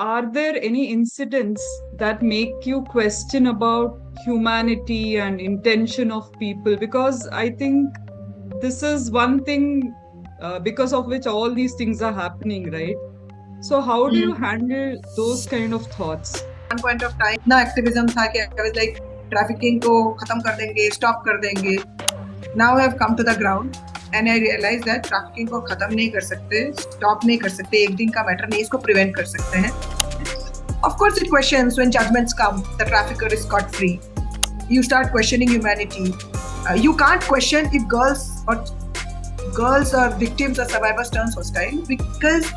are there any incidents that make you question about humanity and intention of people? Because I think this is one thing because of which all these things are happening, right? So how do you handle those kind of thoughts? One point of time इतना activism था कि I was like trafficking को खत्म कर देंगे, stop कर देंगे. Now I have come to the ground and I realize that trafficking को खत्म नहीं कर सकते, stop नहीं कर सकते, एक दिन का matter नहीं, इसको prevent कर सकते हैं. Of course, it questions when judgments come. The trafficker is scot free. You start questioning humanity. You can't question if girls or victims or survivors turns hostile because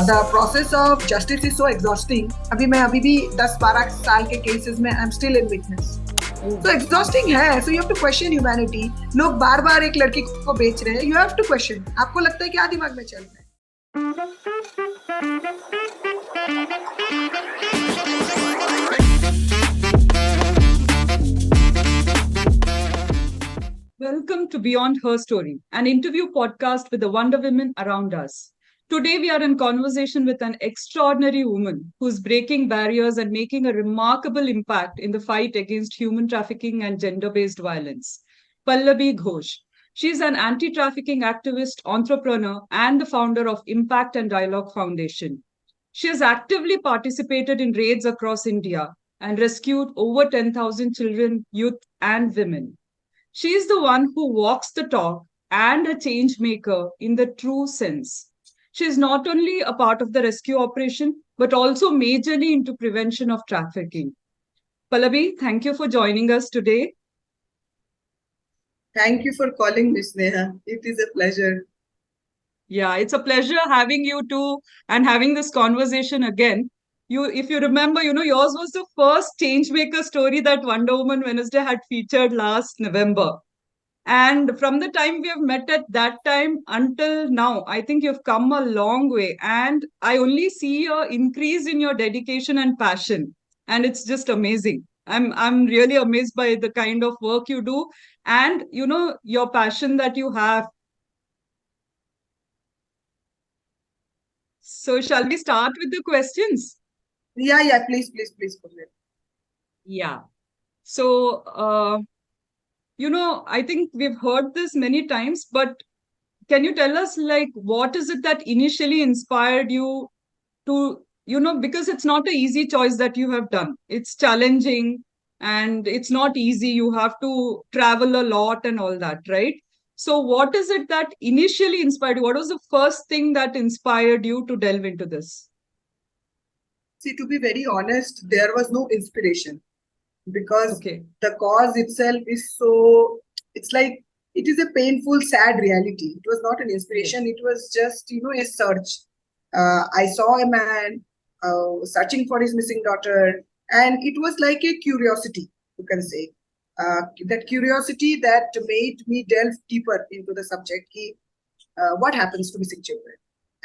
the process of justice is so exhausting. अभी भी 10-12 साल के cases में I'm still in witness. So exhausting है. So you have to question humanity. लोग बार-बार एक लड़की को बेच रहे हैं. You have to question. आपको लगता है क्या दिमाग में चल रहा है? Welcome to Beyond Her Story, an interview podcast with the Wonder Women around us. Today, we are in conversation with an extraordinary woman who's breaking barriers and making a remarkable impact in the fight against human trafficking and gender-based violence. Pallabi Ghosh. She's an anti-trafficking activist, entrepreneur, and the founder of Impact and Dialogue Foundation. She has actively participated in raids across India and rescued over 10,000 children, youth, and women. She is the one who walks the talk and a change maker in the true sense. She is not only a part of the rescue operation, but also majorly into prevention of trafficking. Pallabi, thank you for joining us today. Thank you for calling, Ms. Neha. It is a pleasure. Yeah, it's a pleasure having you too and having this conversation again. If you remember, yours was the first changemaker story that Wonder Woman Wednesday had featured last November. And from the time we have met at that time until now, I think you've come a long way. And I only see an increase in your dedication and passion. And it's just amazing. I'm really amazed by the kind of work you do and, your passion that you have. So shall we start with the questions? Yeah, please. Yeah. So, I think we've heard this many times, but can you tell us, like, what is it that initially inspired you to, because it's not an easy choice that you have done. It's challenging and it's not easy. You have to travel a lot and all that, right? So what is it that initially inspired you? What was the first thing that inspired you to delve into this? See, to be very honest, there was no inspiration because Okay. the cause itself is so, it's like, it is a painful, sad reality. It was not an inspiration. Yes. It was just, a search. I saw a man searching for his missing daughter, and it was like a curiosity, you can say. That curiosity that made me delve deeper into the subject. What happens to missing children?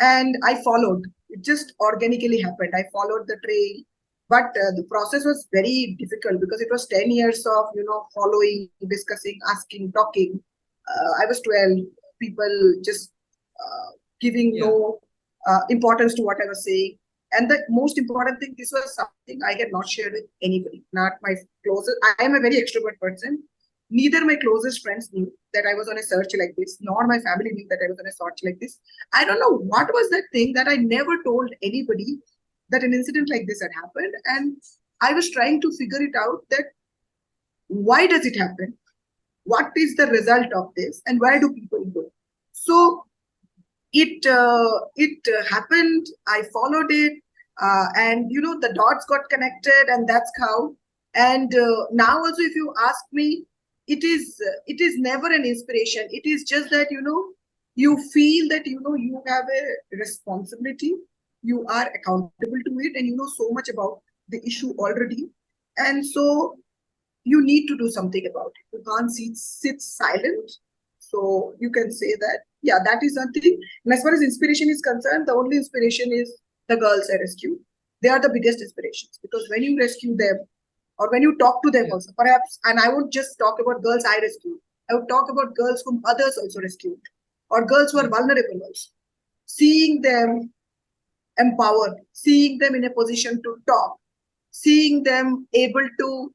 And I followed. It just organically happened. I followed the trail, but the process was very difficult because it was 10 years of following, discussing, asking, talking. I was 12. People just giving no importance to what I was saying. And the most important thing, this was something I had not shared with anybody, not my closest. I am a very extrovert person. Neither my closest friends knew that I was on a search like this, nor my family knew that I was on a search like this. I don't know what was that thing that I never told anybody that an incident like this had happened. And I was trying to figure it out that why does it happen? What is the result of this? And where do people go? So it happened. I followed it, and the dots got connected, and that's how. And now also, if you ask me, it is never an inspiration. It is just that you feel that you have a responsibility. You are accountable to it, and you know so much about the issue already, and so you need to do something about it. You can't sit silent. So you can say that, yeah, that is something. And as far as inspiration is concerned, the only inspiration is the girls I rescued. They are the biggest inspirations because when you rescue them or when you talk to them also, perhaps, and I won't just talk about girls I rescued, I would talk about girls whom others also rescued or girls who are vulnerable also. Seeing them empowered, seeing them in a position to talk, seeing them able to,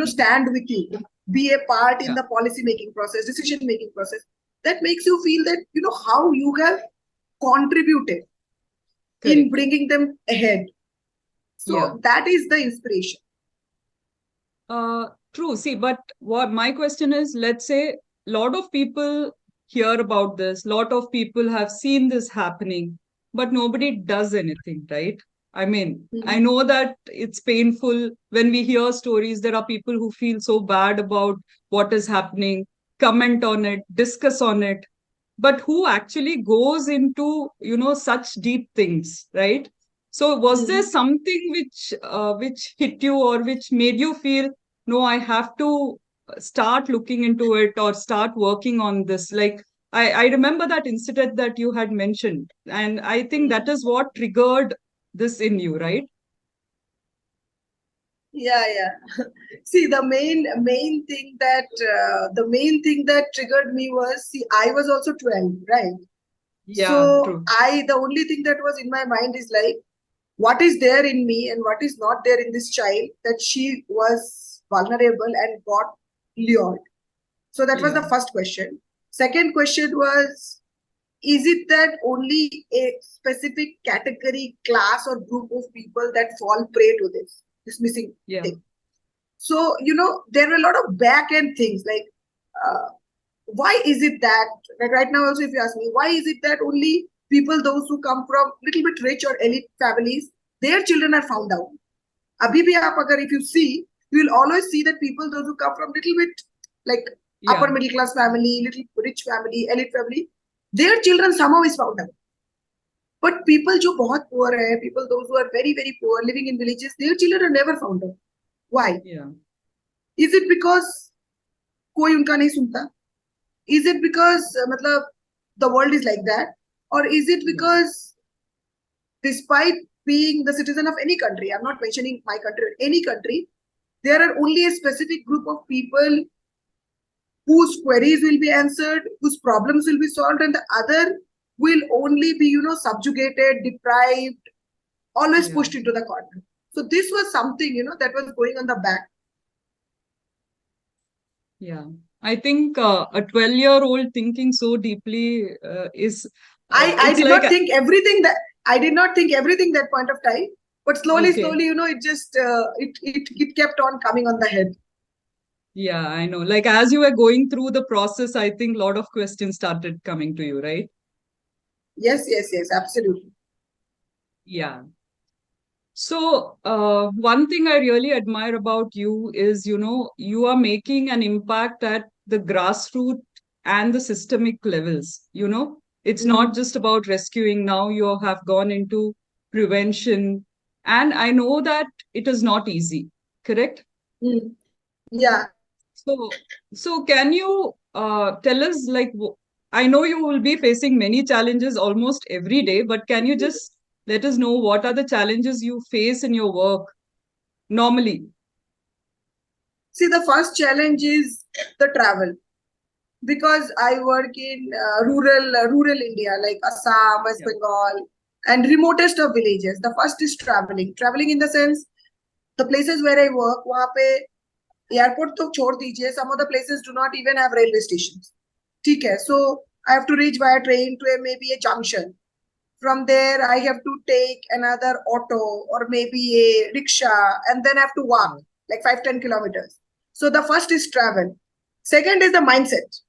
stand with you, be a part in Yeah. the policy making process, decision making process. That makes you feel that, how you have contributed in Correct. bringing them ahead. Yeah. So that is the inspiration. True. See, but what my question is, let's say a lot of people hear about this, lot of people have seen this happening, but nobody does anything, right? I mean, I Mhm. know that it's painful when we hear stories. There are people who feel so bad about what is happening, comment on it, discuss on it, but who actually goes into, such deep things, right? So was there Mhm. something which hit you or which made you feel, no, I have to start looking into it or start working on this? Like, I remember that incident that you had mentioned, and I think that is what triggered this in you, right? Yeah, yeah. See, the main thing that triggered me was, see, I was also 12, right? Yeah, So true. the only thing that was in my mind is like, what is there in me and what is not there in this child, that she was vulnerable and got lured. So that was Yeah, the first question. Second question was, is it that only a specific category, class, or group of people that fall prey to this missing yeah, thing? So, there were a lot of back end things like, uh, why is it that, like right now also, if you ask me, why is it that only people, those who come from little bit rich or elite families, their children are found out? Abhi bhi aap agar, if you see, you will always see that people, those who come from little bit like upper yeah, middle class family, little rich family, elite family, their children somehow is found out. But people जो बहुत poor है, people those who are very very poor living in villages, their children are never found out. Why? yeah, Is it because कोई उनका नहीं सुनता? Is it because मतलब the world is like that, or is it yeah, because despite being the citizen of any country, I'm not mentioning my country, any country, there are only a specific group of people whose queries will be answered, whose problems will be solved, and the other will only be, subjugated, deprived, always yeah. pushed into the corner. So this was something, that was going on the back. Yeah, I think a 12-year-old thinking so deeply is I it's did like not think everything that I did not think everything that point of time, but slowly, okay, slowly, it just it kept on coming on the head. yeah, I know. Like as you were going through the process, I think a lot of questions started coming to you, right? Yes, yes, yes, absolutely. Yeah. So, one thing I really admire about you is, you are making an impact at the grassroots and the systemic levels. It's not Mm, just about rescuing. Now you have gone into prevention. And I know that it is not easy, correct? mm. Yeah. So, so can you tell us, like, I know you will be facing many challenges almost every day, but can you just let us know what are the challenges you face in your work normally? See, the first challenge is the travel, because I work in rural India, like Assam, West Yeah, Bengal, and remotest of villages. The first is traveling. Traveling in the sense, the places where I work, वहाँ पे airport तो छोड़ दीजिए. Some of the places do not even have railway stations. ठीक है. So I have to reach via train to maybe a junction. From there, I have to take another auto or maybe a rickshaw, and then I have to walk yeah, like 5-10 kilometers. So the first is travel. Second is the mindset.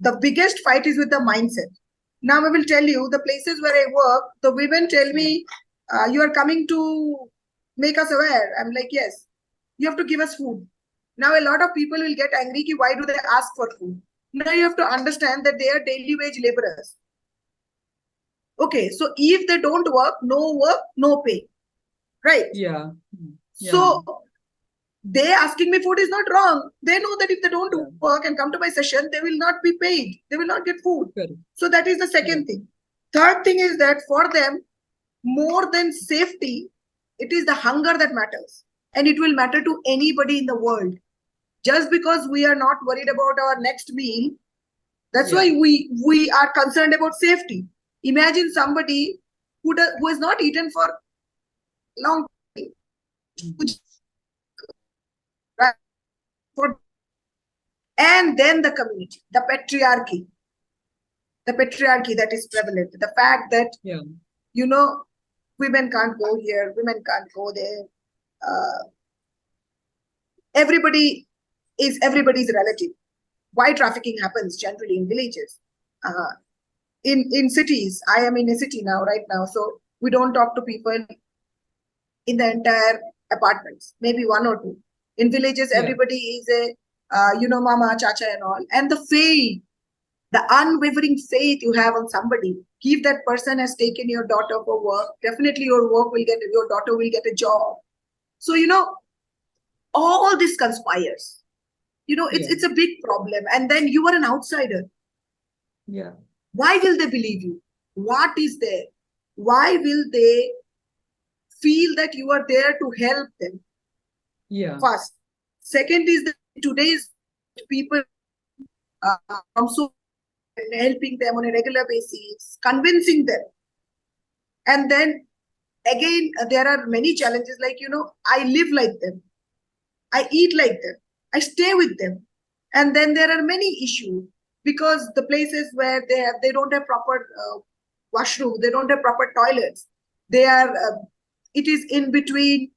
The biggest fight is with the mindset. Now I will tell you, the places where I work, the women tell yeah, me, you are coming to make us aware. I'm like, yes, you have to give us food. Now a lot of people will get angry. Ki, why do they ask for food? Now you have to understand that they are daily wage laborers. Okay, so if they don't work, no pay. Right? yeah, yeah, So they asking me food is not wrong. They know that if they don't yeah, work and come to my session, they will not be paid. They will not get food. correct. So that is the Yeah, second thing. Third thing is that for them, more than safety, it is the hunger that matters. And it will matter to anybody in the world. Just because we are not worried about our next meal, that's why yeah, we are concerned about safety. Imagine somebody who has not eaten for long time, right? For, and then the community, the patriarchy that is prevalent, the fact that you know, women can't go here, women can't go there. Everybody is everybody's relative. Why trafficking happens generally in villages? Uh, in cities, I am in a city now, right now, so we don't talk to people in the entire apartments, maybe one or two. In villages, everybody is a mama, chacha, and all. And the faith, the unwavering faith you have on somebody, if that person has taken your daughter for work, definitely your daughter will get a job. So all this conspires. It's a big problem. And then you are an outsider. Yeah. Why will they believe you? What is there? Why will they feel that you are there to help them? Yeah. First. Second is that today's people from so helping them on a regular basis, convincing them. And then again, there are many challenges like, I live like them. I eat like them. I stay with them. And then there are many issues because the places where they don't have proper washroom, they don't have proper toilets. They are, it is in between,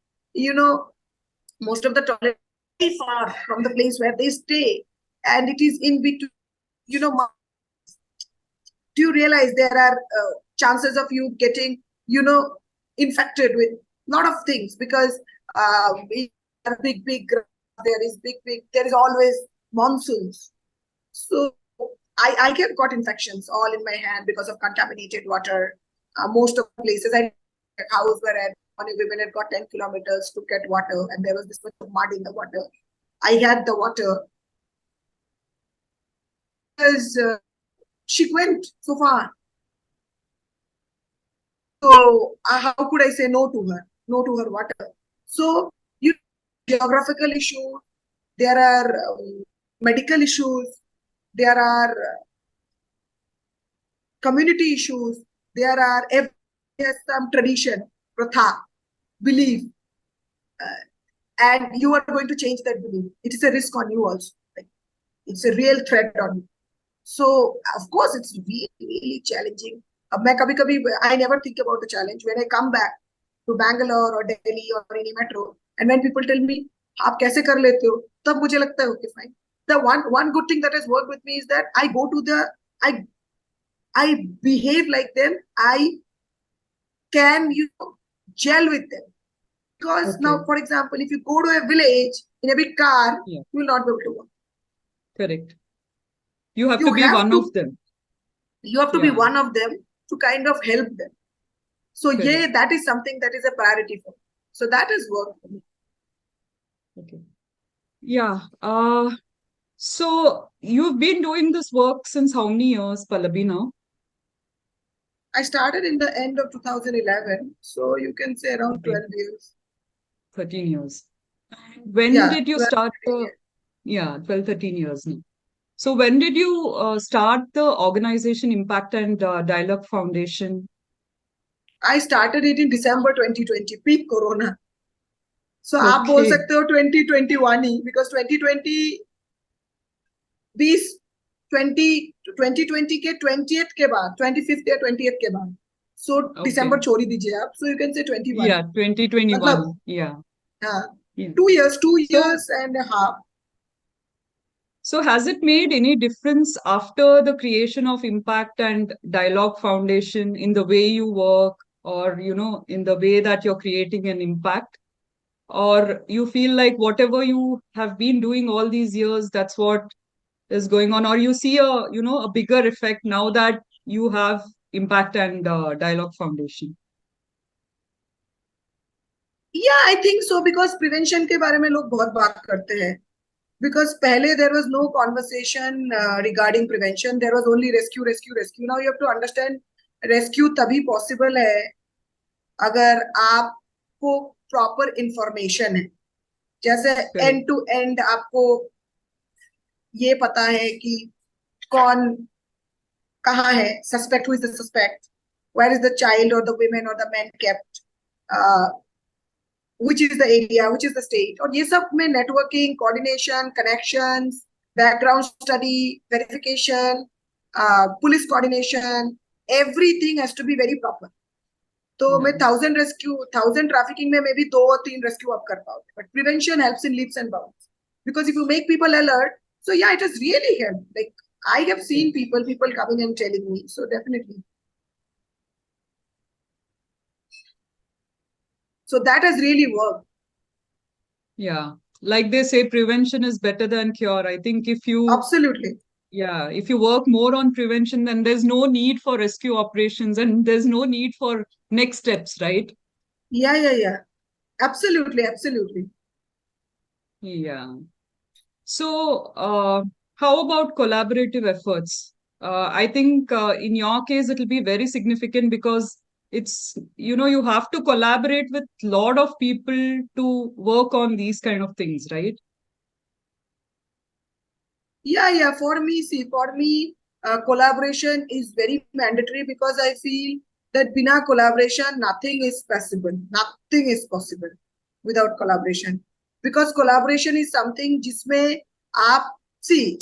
most of the toilets very far from the place where they stay. And it is in between, do you realize there are chances of you getting, infected with a lot of things because we are big, there is always monsoons. So I get got infections all in my hand because of contaminated water. Most of the places I house where only women had got 10 kilometers to get water and there was this much of mud in the water. I had the water because she went so far. So how could I say no to her? No to her water. So geographical issues, there are medical issues, there are community issues, there are some tradition, pratha, belief, and you are going to change that belief. It is a risk on you also. It's a real threat on you. So of course it's really, really challenging. I never think about the challenge when I come back to Bangalore or Delhi or any metro, and when people tell me, "आप कैसे कर लेते हो?" तब मुझे लगता है, okay, fine. The one good thing that has worked with me is that I behave like them. I can gel with them because now, for example, if you go to a village in a big car, you will not be able to walk. Correct. You have to be one of them. You have to be one of them to kind of help them. So that is something that is a priority for me. So that has worked for me. Okay. Yeah. So you've been doing this work since how many years, Pallabi, now? I started in the end of 2011. So you can say around 12 years. 13 years. When did you start? 12, 13 years now. So when did you start the organization Impact and Dialogue Foundation? I started it in December 2020, peak Corona. So आप बोल सकते हो 2021 ही, because 2020 2020 के 20th के बाद 25th या 20th के बाद, so December छोड़ ही दीजिए आप, so you can say 21. Yeah, 2021. मतलब, yeah. 2 years and a half. So has it made any difference after the creation of Impact and Dialogue Foundation in the way you work or, in the way that you're creating an impact? Or you feel like whatever you have been doing all these years, that's what is going on? Or you see a bigger effect now that you have Impact and Dialogue Foundation? Yeah, I think so, because prevention के बारे में लोग बहुत बात करते हैं. Because पहले there was no conversation regarding prevention. There was only rescue. Now you have to understand, rescue तभी possible है अगर आपको proper information है. जैसे end to end आपको ये पता है कि कौन कहाँ है, suspect, who is the suspect, where is the child or the women or the men kept, uh, which is the area, which is the state, और ये सब में networking, coordination, connections, background study, verification, police coordination, everything has to be very proper. तो मैं 1000 trafficking में maybe 2 or 3 rescue up कर पाऊँ, but prevention helps in leaps and bounds, because if you make people alert, so yeah, it has really helped. Like I have seen people coming and telling me, so definitely. So that has really worked. Yeah. Like they say, prevention is better than cure. I think if you, Absolutely. yeah, if you work more on prevention, then there's no need for rescue operations and there's no need for next steps, right? Yeah. Absolutely. Yeah. So, how about collaborative efforts? I think in your case, it'll be very significant because it's, you have to collaborate with a lot of people to work on these kind of things, right? Yeah. For me, collaboration is very mandatory, because I feel that bina collaboration, nothing is possible. Nothing is possible without collaboration. Because collaboration is something जिसमें आप see,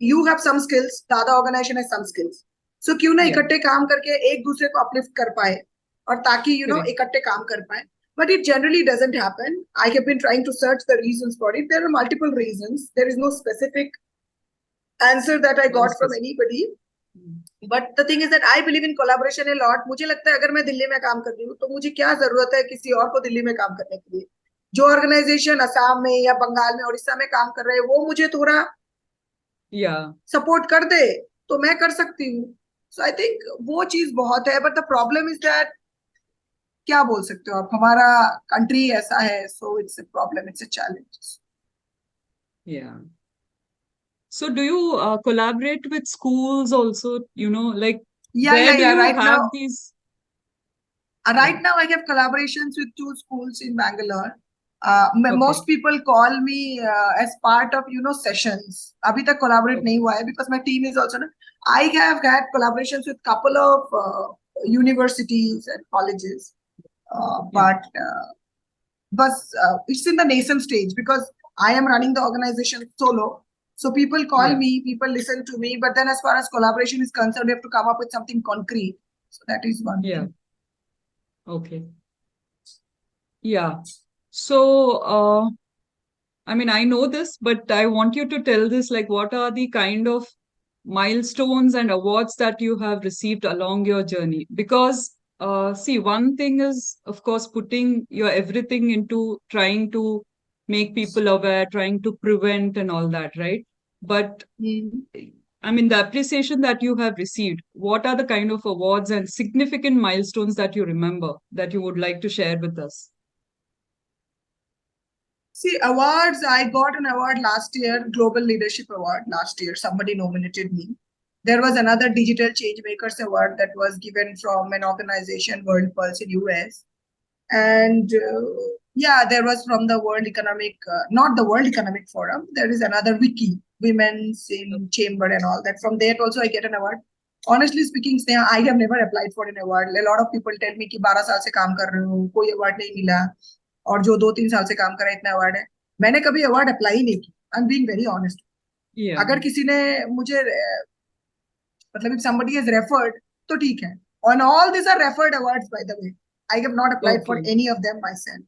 you have some skills, the other organization has some skills. So क्यों ना Yeah. इकट्ठे काम करके एक दूसरे को uplift कर पाए, और ताकि Correct. इकट्ठे काम कर पाए. But it generally doesn't happen. I have been trying to search the reasons for it. There are multiple reasons. There is no specific answer that I got from anybody. But the thing is that I believe in collaboration a lot. मुझे लगता है अगर मैं दिल्ली में काम कर रही हूँ तो मुझे क्या जरूरत है किसी और को दिल्ली में काम करने के लिए. जो ऑर्गेनाइजेशन असम में या बंगाल में उड़ीसा में काम कर रहे हैं वो मुझे थोड़ा सपोर्ट कर दे तो मैं कर सकती हूँ. सो आई थिंक वो चीज बहुत है. But the problem is that, क्या बोल सकते हो आप, हमारा कंट्री ऐसा है. So it's a problem, it's a challenge. Yeah. So do you collaborate with schools also, like where do Yeah. you have these? Right now, I have collaborations with 2 schools in Bangalore. Okay. Most people call me as part of sessions. अभी तक collaborate नहीं हुआ है because my team is also. I have had collaborations with couple of universities and colleges, but it's in the nascent stage because I am running the organization solo. So people call me, people listen to me, but then as far as collaboration is concerned, we have to come up with something concrete. So that is one thing. Okay. Yeah. So, I mean, I know this, but I want you to tell this, like, what are the kind of milestones and awards that you have received along your journey? Because, see, one thing is, of course, putting your everything into trying to make people aware, trying to prevent and all that, right? But I mean, the appreciation that you have received, what are the kind of awards and significant milestones that you remember that you would like to share with us? See, awards, I got an award last year, Global Leadership Award last year. Somebody nominated me. There was another Digital Changemakers Award that was given from an organization, World Pulse in US. And yeah, there was from the World Economic, not the World Economic Forum. There is another wiki, Women's in Chamber and all that. From there also I get an award. Honestly speaking, Sneha, I have never applied for an award. A lot of people tell me कि 12 साल से काम कर रही हूँ, कोई award नहीं मिला. और जो 2-3 साल से काम कर रहा है इतना अवार्ड है. मैंने कभी अवार्ड अप्लाई ही नहीं की. आई एम बीइंग वेरी ऑनेस्ट. अगर किसी ने मुझे मतलब if somebody has referred तो ठीक है. On all these are referred awards, by the way. I have not applied for any of them myself.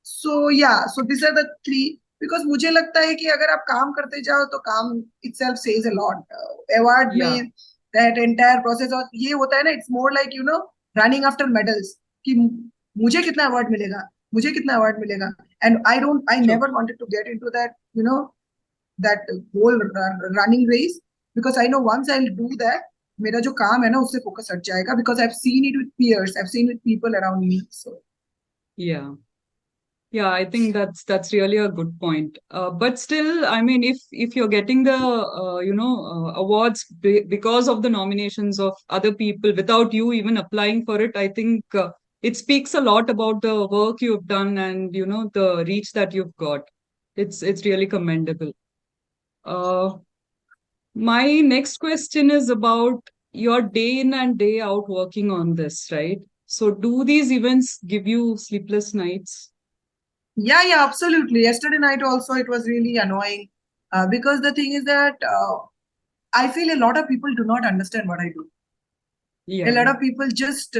So yeah, so these are the 3. Because मुझे लगता है कि अगर आप काम करते जाओ तो काम itself says a lot. Award में that entire process, और ये होता है ना, it's more like running after medals कि मुझे कितना अवार्ड मिलेगा, मुझे कितना अवार्ड मिलेगा. And I never wanted to get into that that whole running race, because I know once I'll do that, मेरा जो काम है ना उससे फोकस हट जाएगा, because I've seen it with peers, I've seen it with people around me. So yeah, I think that's really a good point. But still, I mean, if you're getting the awards because of the nominations of other people without you even applying for it, I think it speaks a lot about the work you've done and the reach that you've got. It's really commendable. My next question is about you're day in and day out working on this, right? So do these events give you sleepless nights? Yeah, yeah, absolutely. Yesterday night also it was really annoying because the thing is that I feel a lot of people do not understand what I do. A Yeah. lot of people just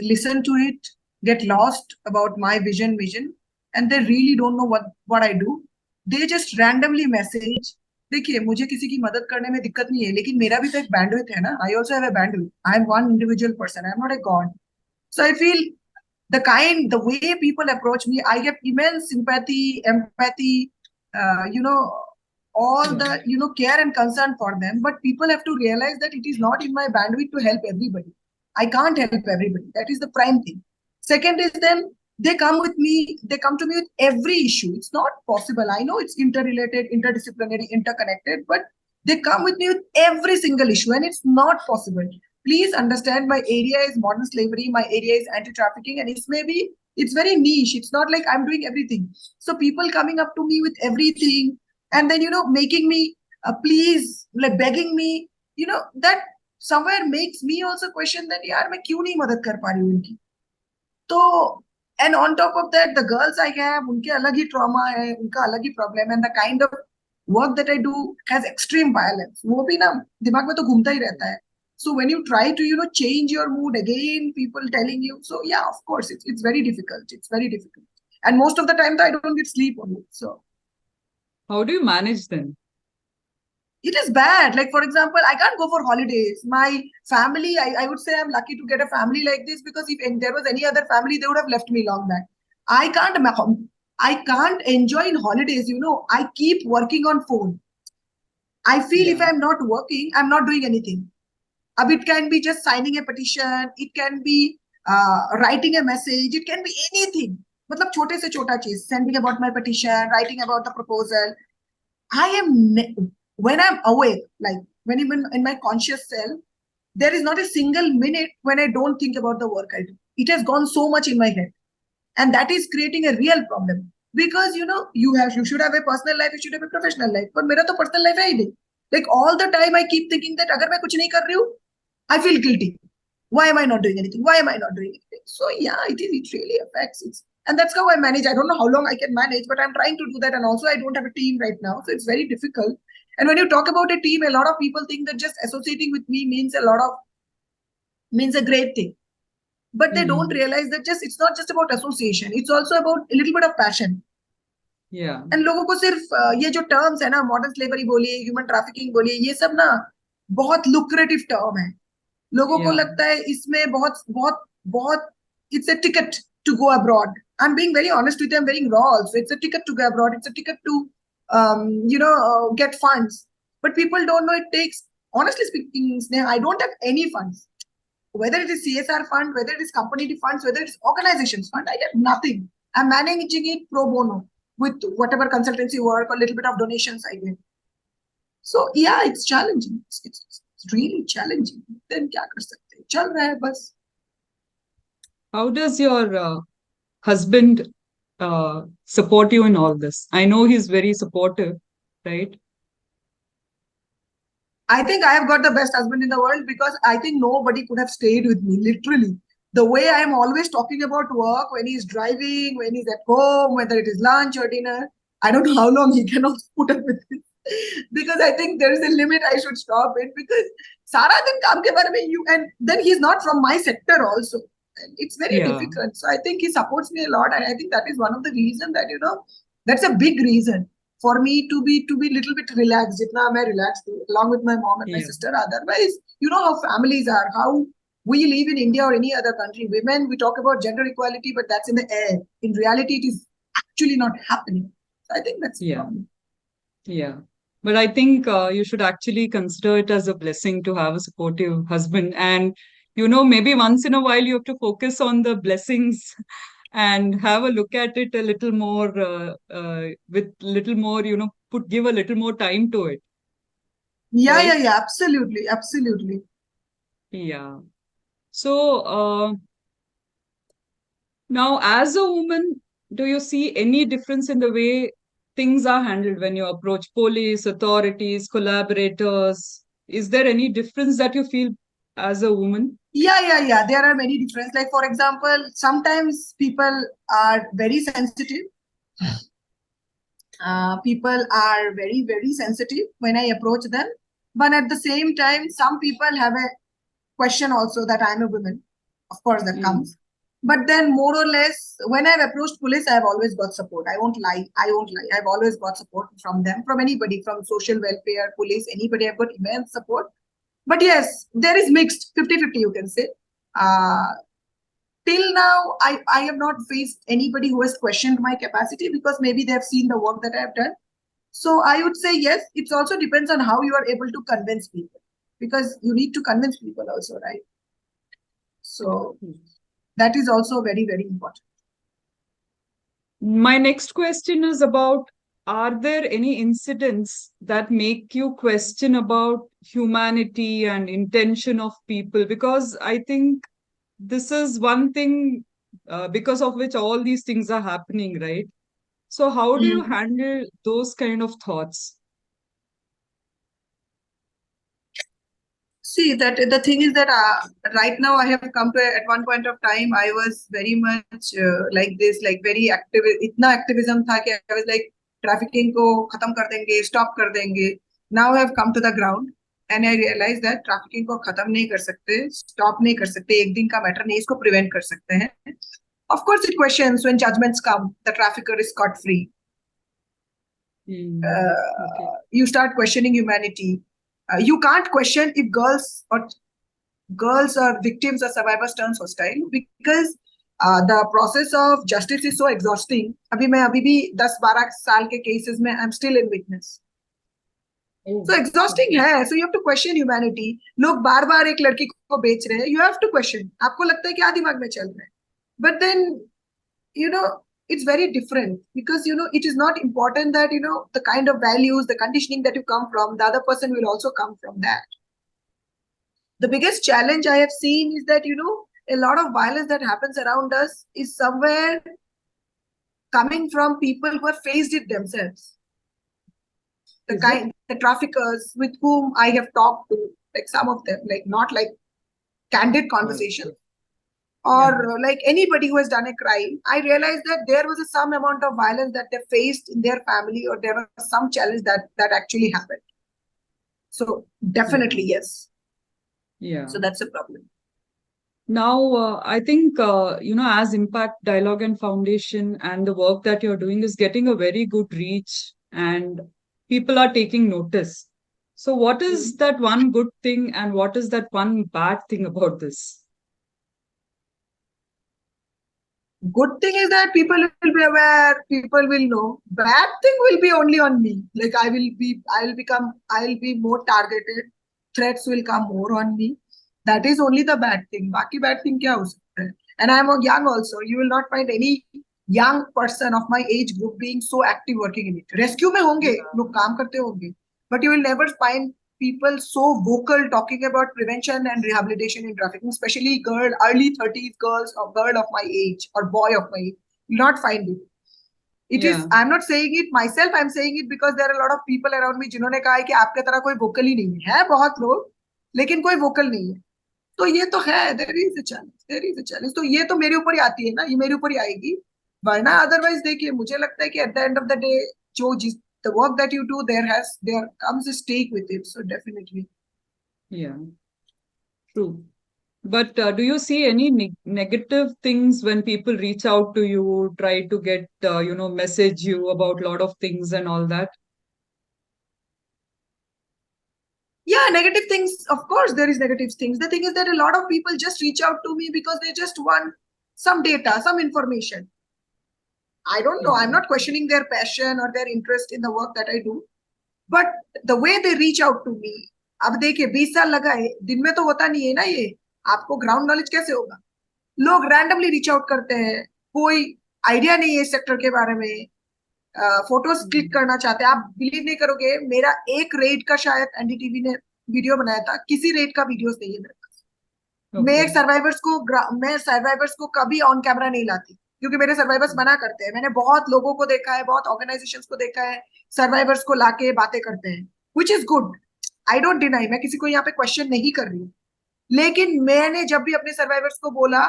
listen to it, get lost about my vision, and they really don't know what I do. They just randomly message. देखिए मुझे किसी की मदद करने में दिक्कत नहीं है लेकिन मेरा भी तो एक बैंडविड्थ है ना. I also have a bandwidth. I am one individual person. I am not a god. So I feel the way people approach me, I get immense sympathy, empathy, you know, all Yeah. the, care and concern for them. But people have to realize that it is not in my bandwidth to help everybody. I can't help everybody. That is the prime thing. Second is then they come to me with every issue. It's not possible. I know it's interrelated, interdisciplinary, interconnected, but they come with me with every single issue, and it's not possible. Please understand, my area is modern slavery, my area is anti-trafficking, and it's very niche. It's not like I'm doing everything. So people coming up to me with everything, and then making me please, like begging me, that somewhere makes me also question that यार मैं क्यों नहीं मदद कर पा रही हूँ उनकी. तो and on top of that, the girls I have, उनके अलग ही trauma है, उनका अलग ही problem, and the kind of work that I do has extreme violence. वो भी ना दिमाग में तो घूमता ही रहता है. So when you try to change your mood again, people telling you, so yeah, of course it's very difficult. It's very difficult, and most of the time I don't get sleep on it. So How do you manage then? it is bad. Like, for example, I can't go for holidays. My family, I would say I'm lucky to get a family like this, because if there was any other family, they would have left me long back. I can't I can't enjoy in holidays. I keep working on phone. I feel if Yeah. I'm not working, I'm not doing anything. It can be just signing a petition. It can be writing a message. It can be anything. मतलब छोटे से छोटा चीज, sending about my petition, writing about the proposal. I am when I'm awake, like when I'm in my conscious self, there is not a single minute when I don't think about the work I do. It has gone so much in my head, and that is creating a real problem. Because you should have a personal life, you should have a professional life. But मेरा तो personal life है ही नहीं. Like all the time, I keep thinking that अगर मैं कुछ नहीं कर रही हूँ, I feel guilty. Why am I not doing anything? Why am I not doing anything? So yeah, it really affects it. And that's how I manage. I don't know how long I can manage, but I'm trying to do that. And also I don't have a team right now. So it's very difficult. And when you talk about a team, a lot of people think that just associating with me means a great thing. But they don't realize that it's not just about association. It's also about a little bit of passion. Yeah. And लोगों को सिर्फ ये जो terms है ना, modern slavery बोलिए, human trafficking बोलिए, ये सब ना बहुत लुक्रेटिव टर्म है. लोगों को Yeah. लगता है इसमें बहुत बहुत बहुत it's a ticket to go abroad. I am being very honest with you, I am very raw also. It's a ticket to go abroad, it's a ticket to get funds. But people don't know it takes, honestly speaking, Sneha, I don't have any funds. Whether it is CSR fund, whether it is company funds, whether it is organizations fund, I get nothing. I'm managing it pro bono with whatever consultancy work or little bit of donations I get. So yeah, it's challenging. It's really challenging. Then क्या कर सकते हैं? चल रहा है बस. How does your husband support you in all this? I know he's very supportive, right? I think I have got the best husband in the world, because I think nobody could have stayed with me, literally. The way I am always talking about work when he's driving, when he's at home, whether it is lunch or dinner, I don't know how long he cannot put up with it. Because I think there is a limit I should stop it, because सारा दिन काम के बारे में you, and then he's not from my sector also. And it's very Yeah. difficult. So I think he supports me a lot, and I think that is one of the reasons that that's a big reason for me to be little bit relaxed. Jitna मैं relaxed हूँ, along with my mom and my Yeah. sister. Otherwise, you know how families are, how we live in India or any other country. Women, we talk about gender equality, but that's in the air. In reality, it is actually not happening. So I think that's the Yeah. problem. Yeah. But I think you should actually consider it as a blessing to have a supportive husband. And, maybe once in a while you have to focus on the blessings and have a look at it a little more, with little more, give a little more time to it, Yeah, yeah, right? yeah, absolutely, absolutely. Yeah. So, now, as a woman, do you see any difference in the way things are handled when you approach police, authorities, collaborators? Is there any difference that you feel? as a woman? Yeah. There are many differences. Like for example, sometimes people are very sensitive. People are very sensitive when I approach them. But at the same time, some people have a question also that I'm a woman. Of course, that Mm. comes. But then more or less, when I've approached police, I've always got support. I won't lie. I won't lie. I've always got support from them, from anybody, from social welfare, police, anybody. I've got immense support. But yes, there is mixed 50-50, you can say. Uh, till now, I have not faced anybody who has questioned my capacity because maybe they have seen the work that I have done. So I would say yes, it also depends on how you are able to convince people because you need to convince people also, right? So that is also very important. My next question is about, are there any incidents that make you question about humanity and intention of people? Because I think this is one thing because of which all these things are happening, right? So how do you Mm. handle those kind of thoughts? See, that the thing is that right now I have come to at one point of time I was very much like this, like very active. इतना activism था कि I was like trafficking को खत्म कर देंगे, stop कर देंगे. Now I have come to the ground and I realize that trafficking को खत्म नहीं कर सकते, stop नहीं कर सकते, एक दिन का matter नहीं, इसको prevent कर सकते हैं. Of course, it questions when judgments come, the trafficker is scot free. Okay. You start questioning humanity. You can't question if girls or victims or survivors turns hostile because the process of justice is so exhausting. अभी भी 10-12 साल के cases में I'm still in witness. Oh, So exhausting okay. है. So you have to question humanity. लोग बार बार एक लड़की को बेच रहे हैं. You have to question. आपको लगता है क्या दिमाग में चल रहा है? But then you know it's very different because it is not important that the kind of values, the conditioning that you come from, the other person will also come from that. The biggest challenge I have seen is that a lot of violence that happens around us is somewhere coming from people who have faced it themselves. Is it? The traffickers with whom I have talked to, like some of them, like not like candid conversation, or like anybody who has done a crime, I realized that there was some amount of violence that they faced in their family, or there was some challenge that actually happened. So definitely yes. Yeah. So that's a problem. Now, I think, as Impact Dialogue and Foundation and the work that you're doing is getting a very good reach and people are taking notice. So, what is that one good thing and what is that one bad thing about this? Good thing is that people will be aware, people will know. Bad thing will be only on me. Like I will be more targeted. Threats will come more on me. That is only the bad thing. Baki bad thing kya ho sakta hai? And I'm young also. You will not find any young person of my age group being so active working in it. Rescue mein honge, log kaam karte honge. But you will never find people so vocal talking about prevention and rehabilitation in trafficking, especially early 30s girls or girl of my age or boy of my age. You will not find it. It is, I'm not saying it myself, I'm saying it because there are a lot of people around me जिन्होंने कहा है कि आपके तरह कोई vocal ही नहीं है बहुत लोग, लेकिन कोई vocal नहीं है. तो ये तो है, there is a challenge. तो ये तो मेरे ऊपर ही आती है ना, ये मेरे ऊपर ही आएगी. वरना अदरवाइज देखिए मुझे लगता है कि at the end of the day जो जिस the work that you do, there comes a stake with it. So definitely. Yeah, true. But do you see any negative things when people reach out to you, try to get, message you about a lot of things and all that? Yeah, negative things. Of course, there is negative things. The thing is that a lot of people just reach out to me because they just want some data, some information. I don't know. I'm not questioning their passion or their interest in the work that I do. But the way they reach out to me, अब देखिए 20 साल लगा है, दिन में तो होता नहीं है ना ये. आपको ग्राउंड नॉलेज कैसे होगा? लोग रैंडमली रीच आउट करते हैं, कोई आइडिया नहीं है इस सेक्टर के बारे में, फोटोज क्लिक करना चाहते हैं. आप बिलीव नहीं करोगे, मेरा एक रेड का शायद एनडीटीवी ने वीडियो बनाया था, किसी रेड का वीडियोस नहीं है मेरे पास. मैं सर्वाइवर्स को कभी ऑन कैमरा नहीं लाती क्योंकि मेरे सर्वाइवर्स मना करते हैं. मैंने बहुत लोगों को देखा है, बहुत ऑर्गेनाइजेशंस को देखा है, सर्वाइवर्स को लाके बातें करते हैं, which is good. I don't deny, मैं किसी को यहाँ पे क्वेश्चन नहीं कर रही हूँ, लेकिन मैंने जब भी अपने सर्वाइवर्स को बोला,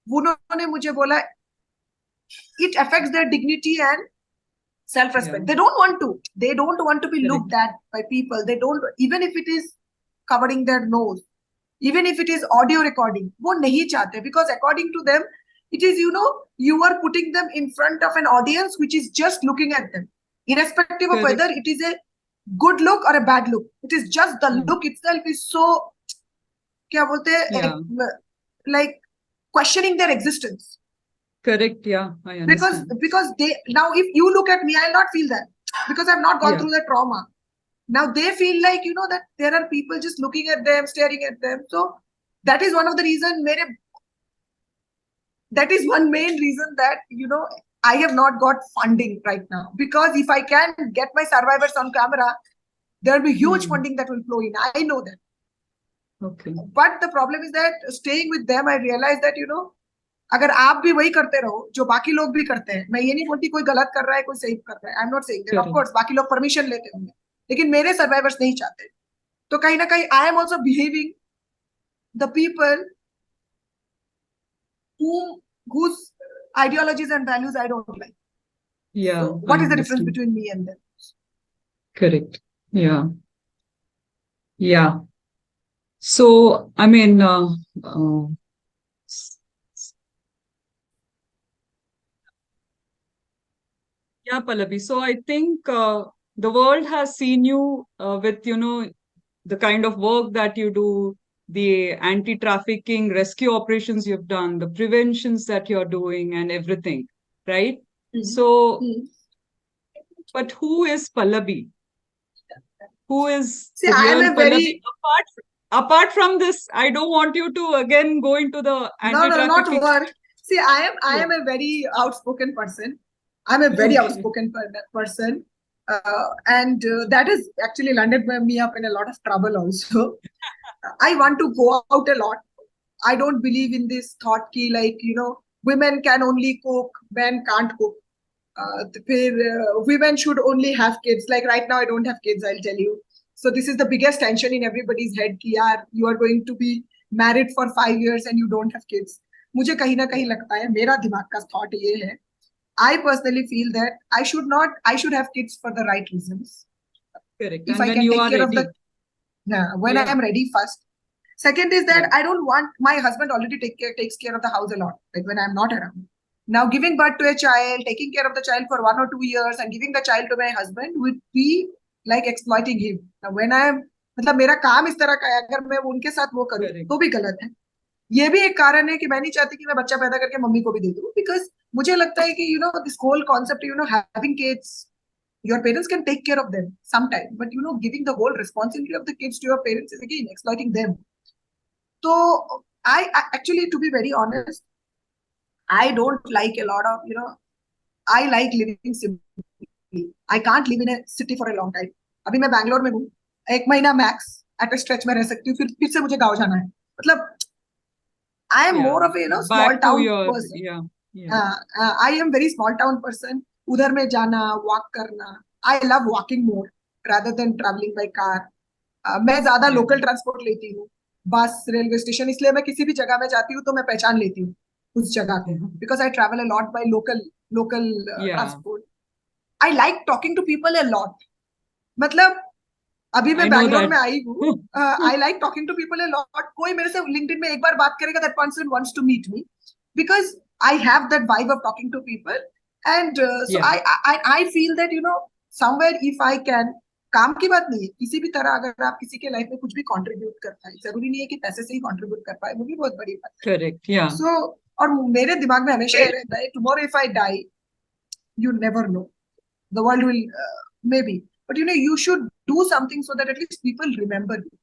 उन्होंने मुझे बोला it affects their dignity and self-respect. Yeah. They don't want to be Correct. looked at by people. They don't, even if it is covering their nose, even if it is audio recording, वो नहीं चाहते, because according to them it is, you are putting them in front of an audience which is just looking at them, irrespective of Correct. whether it is a good look or a bad look. It is just the look itself is so, क्या बोलते हैं, Yeah. like questioning their existence. Correct. Yeah, I understand. Because they, now if you look at me, I'll not feel that, because I've not gone Yeah. through that trauma. Now they feel like, that there are people just looking at them, staring at them. So that is one of the reason, that is one main reason that, I have not got funding right now, because if I can get my survivors on camera, there will be huge funding that will flow in. I know that. Okay. But the problem is that staying with them, I realized that, अगर आप भी वही करते रहो जो बाकी लोग भी करते हैं, मैं ये नहीं बोलती कोई गलत कर रहा है, कोई सही कर रहा है, I am not saying that, of course बाकी लोग परमिशन लेते होंगे, लेकिन मेरे सर्वाइवर्स नहीं चाहते, तो कहीं ना कहीं I am also behaving the people whose ideologies and values I don't like. Yeah. So what I is the difference understand. between me and them? Correct. Yeah. Yeah. So, I mean, yeah, Pallavi. So I think the world has seen you with, the kind of work that you do, the anti-trafficking rescue operations you've done, the preventions that you're doing, and everything, right? So, but who is Pallabi? Who is See, the I am real a Pallabi? very, Apart from this, I don't want you to again go into the no, anti-trafficking. not work. See, I Yeah. am a very outspoken person. I'm a very Okay. outspoken person. And that has actually landed me up in a lot of trouble also. I want to go out a lot. I don't believe in this thought ki, like, women can only cook, men can't cook. Women should only have kids. Like right now, I don't have kids, I'll tell you. So this is the biggest tension in everybody's head ki, yaar, you are going to be married for 5 years and you don't have kids. मुझे कहीं ना कहीं लगता है, मेरा दिमाग का thought ये है, I personally feel that I should have kids for the right reasons. Correct. If And I when can you take are care of ready. when I Yeah. am ready first. Second is that Yeah. I don't want, my husband already takes care of the house a lot, like when I'm not around. Now giving birth to a child, taking care of the child for 1 or 2 years and giving the child to my husband would be like exploiting him. Now when I am, मतलब मेरा काम इस तरह का है, अगर मैं उनके साथ वो करूँ Correct. तो भी गलत है. ये भी एक कारण है कि मैं नहीं चाहती कि मैं बच्चा पैदा करके मम्मी को भी दे दूं, बिकॉज मुझे लगता है कि this whole concept, having kids, your parents can take care of them sometime, but giving the whole responsibility of the kids to your parents is again exploiting them. So I actually, to be very honest, I don't like a lot of, I like living simply. I can't live in a city for a long time. अभी मैं बैंगलोर में हूँ, 1 महीना max at a stretch में रह सकती हूँ, फिर से मुझे गाँव जाना है. मतलब I am Yeah. more of a small Back to town your, person. yeah. Yeah. I am very small town person. उधर में जाना, walk करना. I love walking more rather than traveling by car. मैं ज्यादा Yeah. लोकल ट्रांसपोर्ट लेती हूँ, बस, railway station, इसलिए मैं किसी भी जगह में जाती हूँ तो मैं पहचान लेती हूँ उस जगह को, because I travel a lot by local Yeah. Transport. I like talking to people a lot. मतलब अभी मैं I know बैंगलोर that. में आई हूँ, I like talking to people a lot. कोई मेरे से लिंक्डइन में एक बार बात करेगा, that person wants to meet me, because I have that vibe of talking to people. And so Yeah. I feel that somewhere if I can, काम की बात नहीं है, किसी भी तरह अगर आप किसी के लाइफ में कुछ भी कंट्रीब्यूट कर पाए, जरूरी नहीं है कि पैसे से ही कंट्रीब्यूट कर पाए, वो भी बहुत बड़ी बात है. Correct. Yeah. सो और मेरे दिमाग में हमेशा ये रहता है, tomorrow if I die, you never know, the world will maybe, but you should do something so that at least people remember you.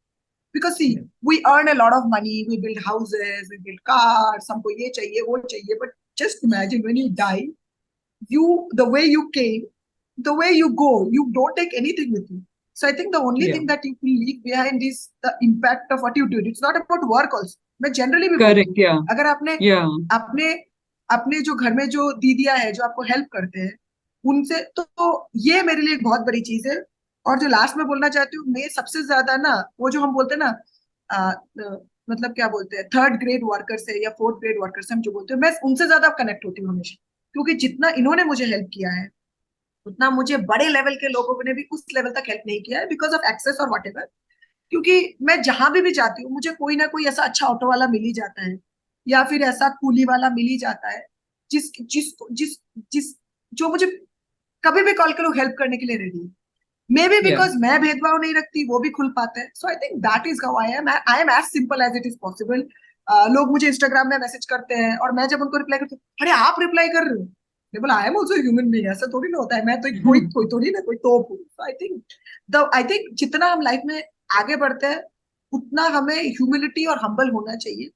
Because see, we earn a lot of money, we build houses, we build cars, हमको ये चाहिए वो चाहिए, but just imagine when you die, the way you came, the way you go, you don't take anything with you. So I think the only Yeah. thing that you will leave behind is the impact of what you did. It's not about work also. मैं generally भी Correct. बोलती हूँ, Yeah. अगर आपने Yeah. अपने अपने जो घर में जो दीदियां है जो आपको हेल्प करते हैं उनसे, तो ये मेरे लिए एक बहुत बड़ी चीज है. और जो लास्ट में बोलना चाहती हूँ, मैं सबसे ज्यादा ना, वो जो हम बोलते हैं ना, मतलब क्या बोलते हैं, थर्ड ग्रेड वर्कर से या फोर्थ ग्रेड वर्कर से हम जो बोलते हैं, मैं उनसे ज्यादा कनेक्ट होती हूँ हमेशा, क्योंकि जितना इन्होंने मुझे हेल्प किया है उतना मुझे बड़े लेवल के लोगों ने भी उस लेवल तक हेल्प नहीं किया है, बिकॉज ऑफ एक्सेस और वट एवर। क्योंकि मैं जहां भी जाती हूँ मुझे कोई ना कोई ऐसा अच्छा ऑटो वाला मिल ही जाता है, या फिर ऐसा कूली वाला मिल ही जाता है जिस जिस जिस जिस जो मुझे कभी भी कॉल करो हेल्प करने के लिए रेडी है। May be Yeah. बिकॉज मैं भेदभाव नहीं रखती, वो भी खुल पाते हैं। So I think that is how I am as simple as it is possible. लोग मुझे इंस्टाग्राम में मैसेज करते हैं और मैं जब उनको रिप्लाई करती हूँ, अरे आप रिप्लाई कर रहे हो, मैं बोला I am also human being, ऐसा थोड़ी ना होता है, मैं तो कोई कोई थोड़ी ना कोई तोप हूँ। आई थिंक जितना हम लाइफ में आगे बढ़ते हैं उतना हमें ह्यूमिलिटी और हम्बल होना चाहिए।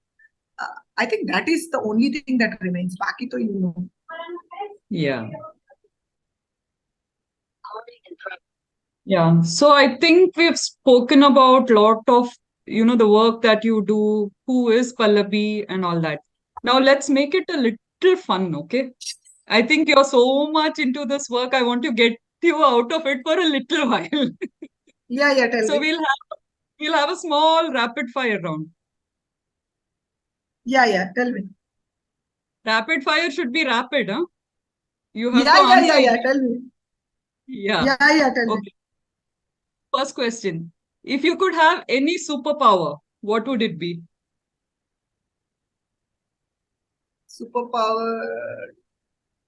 आई think that is the only thing that remains, बाकी तो you know. Yeah. Yeah. So I think we've spoken about lot of, the work that you do, who is Pallabi and all that. Now let's make it a little fun, okay? I think you're so much into this work. I want to get you out of it for a little while. Yeah, tell So me. we'll have a small rapid fire round. Yeah, tell me. Rapid fire should be rapid, huh? You have to answer Yeah, immediately. tell me. Yeah. Tell me. Okay. First question. If you could have any superpower, what would it be? Superpower.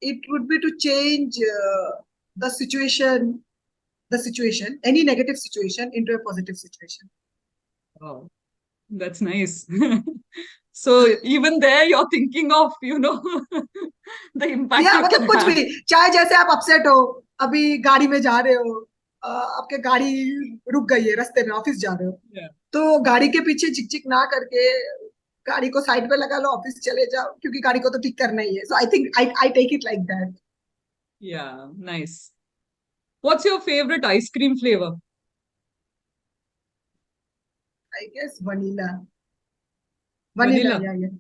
It would be to change the situation, any negative situation into a positive situation. Wow, that's nice. So even there, you're thinking of, the impact या you मतलब can कुछ have. भी, चाहे जैसे आप upset हो, अभी गाड़ी में जा रहे हो, आपके गाड़ी रुक गई है रास्ते में, ऑफिस जा रहे हो, Yeah. तो गाड़ी के पीछे चिक चिक ना करके गाड़ी को साइड पे लगा लो, ऑफिस चले जाओ, क्योंकि गाड़ी को तो ठीक करना ही है। So I think I take it like that. Yeah, nice. What's your favorite ice cream flavor? I guess vanilla. Vanilla, Vanilla. या या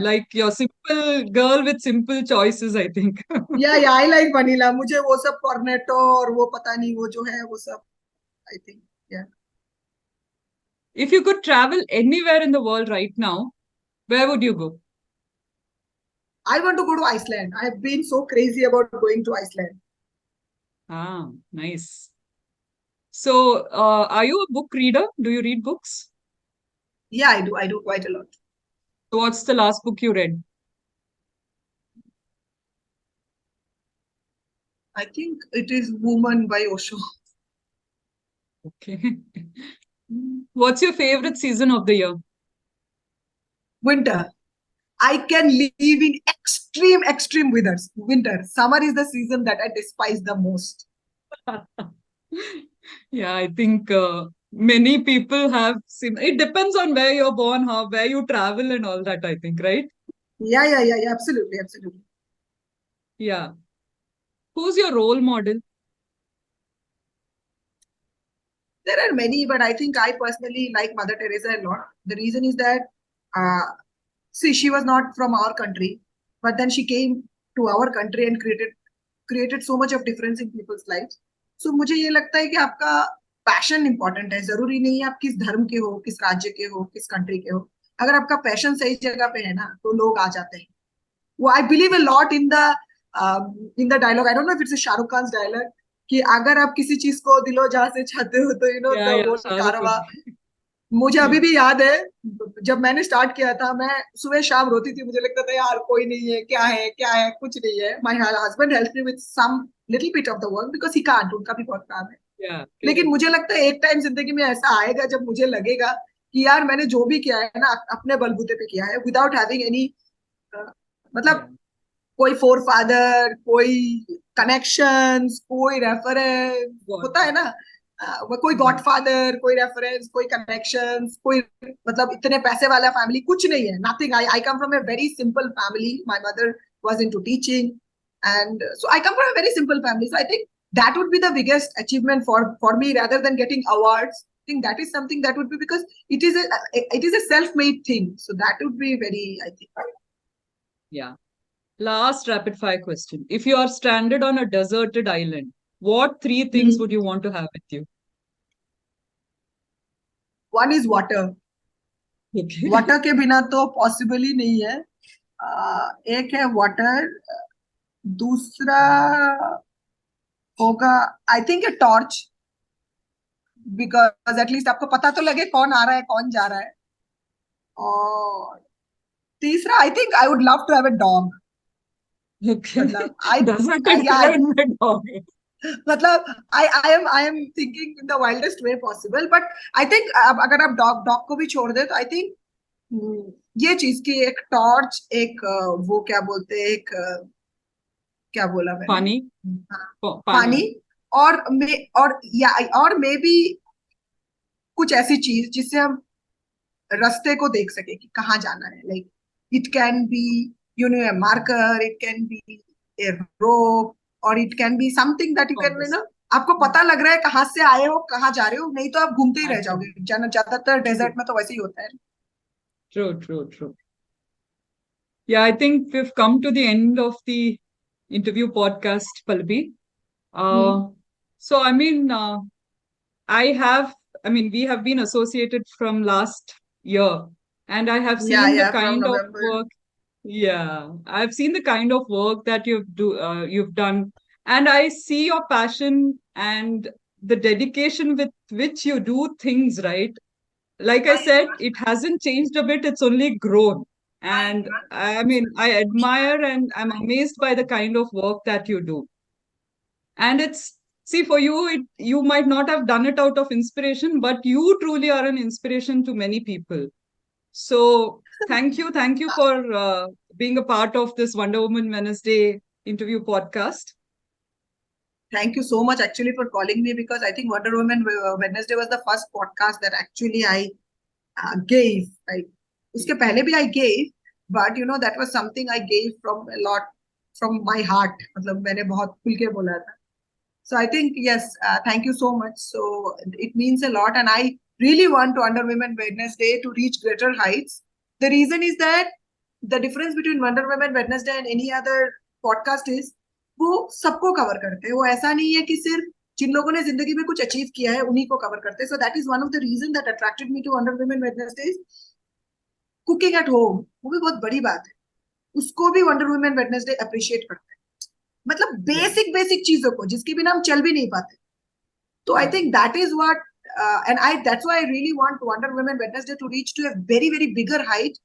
Like you're simple girl with simple choices, I think. या आई लाइक वनीला। मुझे वो सब Cornetto और वो पता नहीं वो जो है वो सब, आई थिंक या। If you could travel anywhere in the world right now, where would you go? I want to go to Iceland. I have been so crazy about going to Iceland. Ah, nice. So, are you a book reader? Do you read books? या I do quite a lot. So what's the last book you read? I think it is woman bye Osho. Okay. What's your favorite season of the year? Winter. I can live in extreme withers. Winter. Summer is the season that I despise the most. Yeah, I think many people have it depends on where you're born, how where you travel and all that, I think, right? Yeah. Absolutely. Yeah. Who's your role model? There are many, but I think I personally like Mother Teresa a lot. The reason is that, uh, see, she was not from our country, but then she came to our country and created so much of difference in people's lives. So मुझे ये लगता है कि आपका passion important है। जरूरी नहीं है आप किस धर्म के हो, किस राज्य के हो, किस कंट्री के हो। अगर आपका पैशन सही जगह पे है ना, तो लोग आ जाते हैं। वो I believe a lot in the dialogue, I don't know if it's Shahrukh Khan dialogue, कि अगर आप किसी चीज को दिलो जहां से चाहते हो, तो Yeah, द yeah, वो Shahrukh कारवा। Khan. मुझे Yeah. अभी भी याद है, जब मैंने स्टार्ट किया था, मैं सुबह शाम रोती थी। मुझे लगता था यार कोई नहीं है, क्या है, कुछ नहीं है। My husband help me with some little bit of the work, because he can't, उनका भी बहुत काम है। Yeah, लेकिन correct. मुझे लगता है एक टाइम जिंदगी में ऐसा आएगा जब मुझे लगेगा कि यार मैंने जो भी किया है ना, अपने बलबूते पे किया है, विदाउट हैविंग एनी, मतलब Yeah. कोई फोर फादर, कोई कनेक्शंस, कोई रेफरेंस God. होता है ना, वो कोई Mm. गॉडफादर, कोई रेफरेंस, कोई कनेक्शंस, कोई मतलब इतने पैसे वाला फैमिली कुछ नहीं है। Nothing. I come from a very simple family. My mother was into teaching, and so I come from a very simple family. So I think that would be the biggest achievement for me, rather than getting awards. I think that is something that would be, because it is a self-made thing. So that would be very, I think. Yeah. Last rapid fire question. If you are stranded on a deserted island, what three things Mhm. would you want to have with you? One is water. Okay. Water के बिना तो possible ही नहीं है. एक है water, दूसरा होगा I think a torch, because at least आपको पता तो लगे कौन आ रहा है कौन जा रहा है. और तीसरा I think I would love to have a dog. Okay. मतलब आई Does that या include my dog? मतलब I am thinking in the wildest way possible, but I think अगर आप डॉग डॉग को भी छोड़ दे तो आई थिंक ये चीज की एक टॉर्च, एक वो क्या बोलते हैं, एक क्या बोला मैंने, पानी. हाँ, पानी. पानी. और या और मे बी कुछ ऐसी चीज जिससे हम रास्ते को देख सके कि कहाँ जाना है. Like it can be a marker, it can be a rope, और it can be something that you can Compass. आपको पता लग रहा है कहाँ से आए हो कहाँ जा रहे हो, नहीं तो आप घूमते ही रह Actually. जाओगे. ज्यादातर True. डेजर्ट में तो वैसे ही होता है. True. True. True. Yeah, I think we've come to the end of the interview podcast, Pallabi. Hmm. Uh, so, I mean, I have, I mean, we have been associated from last year, and I have Yeah, seen the yeah, from kind of November. work. Yeah, I've seen the kind of work that you've done, and I see your passion and the dedication with which you do things, right? Like I said, it hasn't changed a bit, it's only grown. And I mean, I admire and I'm amazed by the kind of work that you do. And it's, see, for you, you might not have done it out of inspiration, but you truly are an inspiration to many people. So thank you for being a part of this Wonder Woman Wednesday interview podcast. Thank you so much actually for calling me, because I think Wonder Woman Wednesday was the first podcast that actually I gave. Like uske pehle bhi I gave, but that was something I gave from a lot, from my heart. मतलब मैंने बहुत खुल के बोला था. So I think yes, thank you so much. So it means a lot, and I really want to Wonder Woman Wednesday to reach greater heights. The reason is that the difference between Wonder Woman Wednesday and any other podcast is वो सबको cover करते हैं. वो ऐसा नहीं है कि सिर्फ जिन लोगों ने जिंदगी में कुछ अचीव किया है उन्हीं को कवर करते हैं. So that is one of the reason that attracted me to Wonder women Wednesday. Cooking at home वो भी बहुत बड़ी बात है, उसको भी वंडर वुमेन वेडनेसडे अप्रिशिएट करते हैं. मतलब Yeah, बेसिक बेसिक चीजों को जिसके बिना हम चल भी नहीं पाते. So I yeah. think that is what, and that's why I really want Wonder Women Wednesday to reach to a very very bigger height,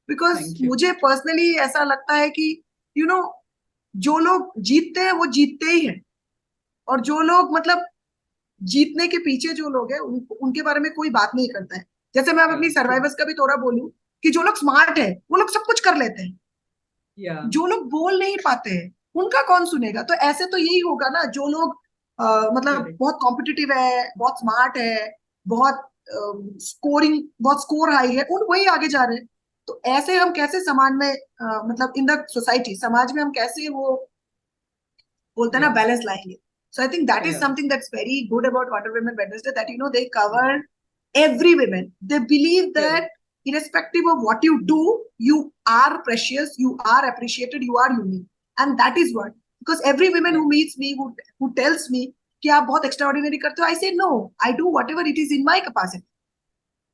because Thank you. मुझे personally ऐसा लगता है कि you know जो लोग जीतते हैं वो जीतते ही हैं, और जो लोग मतलब जीतने के पीछे जो लोग हैं उनके बारे में कोई बात नहीं करता है. जैसे मैं Yeah, अपनी true. सर्वाइवर्स का भी थोड़ा बोलूं कि जो लोग स्मार्ट है वो लोग सब कुछ कर लेते हैं, Yeah, जो लोग बोल नहीं पाते हैं उनका कौन सुनेगा. तो ऐसे तो यही होगा ना, जो लोग मतलब correct. बहुत कॉम्पिटिटिव है, बहुत स्मार्ट है, बहुत बहुत स्कोर हाई है, उन वही आगे जा रहे हैं. तो ऐसे हम कैसे समाज में मतलब इन द सोसाइटी, समाज में हम कैसे वो बोलते हैं ना Yeah, बैलेंस लाएंगे. So I think that is yeah, something that's very good about wonder women Wednesday, that they cover every woman. They believe correct. that irrespective of what you do, you are precious, you are appreciated, you are unique. And that is what, because every woman Yeah, who meets me, who tells me कि आप बहुत extraordinary करते हो, I say no, I do whatever it is in my capacity.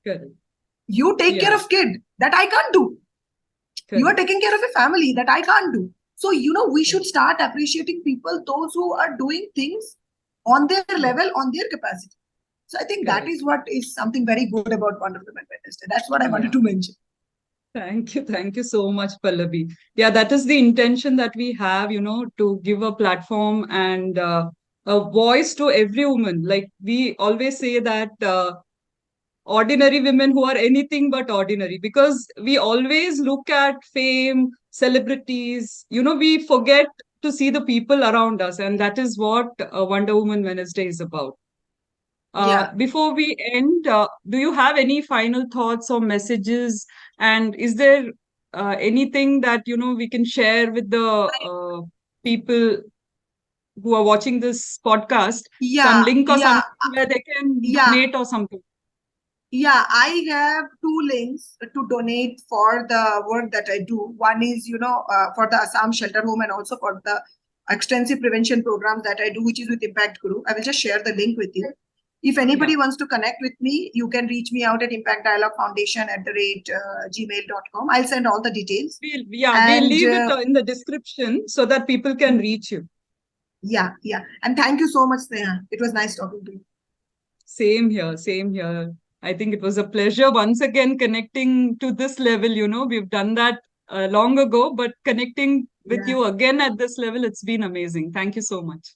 correct. You take care Yeah, of kid, that I can't do. You are correct. taking care of a family, that I can't do. So we Yeah, should start appreciating people, those who are doing things on their yeah, level, on their capacity. So I think that correct. is what is something very good about Wonder Woman Wednesday. That's what I wanted Yeah. to mention. Thank you. Thank you so much, Pallavi. Yeah, that is the intention that we have, to give a platform and a voice to every woman. Like we always say that ordinary women who are anything but ordinary, because we always look at fame, celebrities, we forget to see the people around us. And that is what Wonder Woman Wednesday is about. Yeah. Before we end, do you have any final thoughts or messages? And is there anything that we can share with the people who are watching this podcast? Some Yeah. link or Yeah. something where they can Yeah. donate or something? Yeah. I have two links to donate for the work that I do. One is, for the Assam Shelter Home, and also for the extensive prevention programs that I do, which is with Impact Guru. I will just share the link with you. If anybody wants to connect with me, you can reach me out at impactdialoguefoundation@gmail.com. I'll send all the details. We'll leave it in the description so that people can reach you. Yeah. And thank you so much, Sneha. It was nice talking to you. Same here, same here. I think it was a pleasure once again connecting to this level. We've done that long ago, but connecting with you again at this level, it's been amazing. Thank you so much.